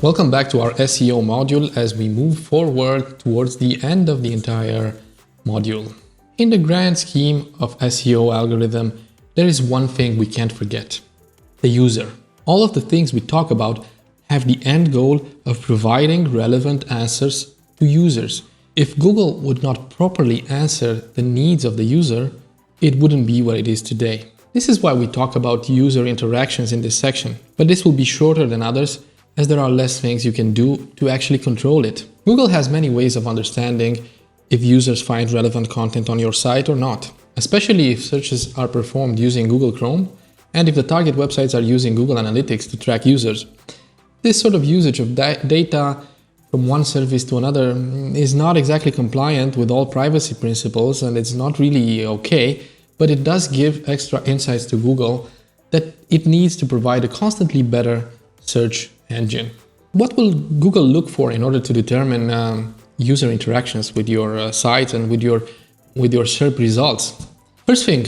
Welcome back to our SEO module as we move forward towards the end of the entire module. In the grand scheme of SEO algorithm, there is one thing we can't forget: the user. All of the things we talk about have the end goal of providing relevant answers to users. If Google would not properly answer the needs of the user, it wouldn't be what it is today. This is why we talk about user interactions in this section, but this will be shorter than others as there are less things you can do to actually control it. Google has many ways of understanding if users find relevant content on your site or not, especially if searches are performed using Google Chrome and if the target websites are using Google Analytics to track users. This sort of usage of data from one service to another is not exactly compliant with all privacy principles, and it's not really okay, but it does give extra insights to Google that it needs to provide a constantly better search engine. What will Google look for in order to determine user interactions with your site and with your SERP results? First thing,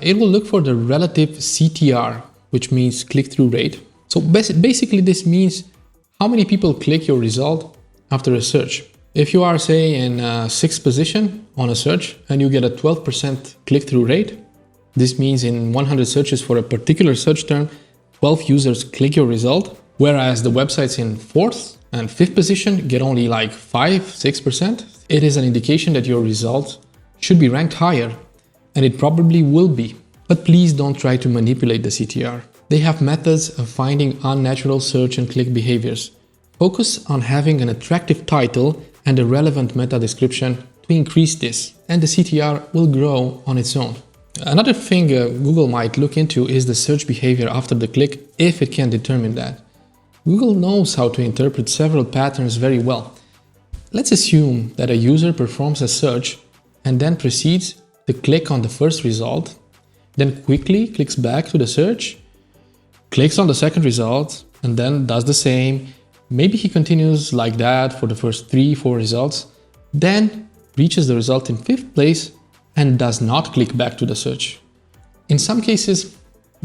it will look for the relative CTR, which means click-through rate. So basically this means how many people click your result after a search. If you are, say, in 6th position on a search and you get a 12% click-through rate, this means in 100 searches for a particular search term, 12 users click your result, whereas the websites in 4th and 5th position get only like 5-6%. It is an indication that your result should be ranked higher, and it probably will be. But please don't try to manipulate the CTR. They have methods of finding unnatural search and click behaviors. Focus on having an attractive title and a relevant meta description to increase this, and the CTR will grow on its own. Another thing Google might look into is the search behavior after the click, if it can determine that. Google knows how to interpret several patterns very well. Let's assume that a user performs a search and then proceeds to click on the first result, then quickly clicks back to the search, clicks on the second result, and then does the same. Maybe he continues like that for the first 3-4 results, then reaches the result in 5th place and does not click back to the search. In some cases,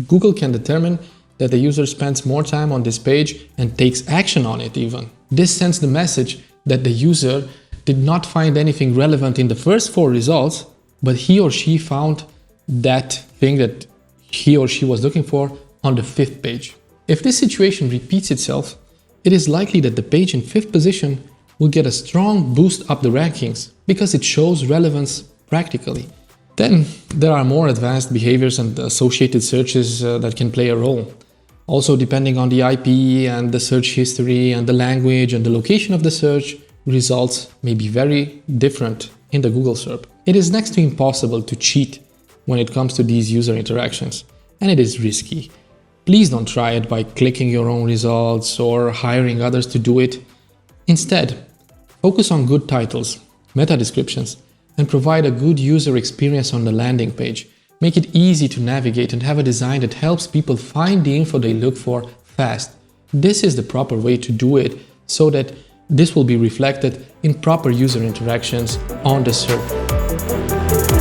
Google can determine that the user spends more time on this page and takes action on it even. This sends the message that the user did not find anything relevant in the first 4 results, but he or she found that thing that he or she was looking for on the 5th page. If this situation repeats itself, it is likely that the page in 5th position will get a strong boost up the rankings because it shows relevance practically. Then there are more advanced behaviors and associated searches that can play a role. Also, depending on the IP and the search history and the language and the location of the search, results may be very different in the Google SERP. It is next to impossible to cheat when it comes to these user interactions, and it is risky. Please don't try it by clicking your own results or hiring others to do it. Instead, focus on good titles, meta descriptions, and provide a good user experience on the landing page. Make it easy to navigate and have a design that helps people find the info they look for fast. This is the proper way to do it so that this will be reflected in proper user interactions on the SERP.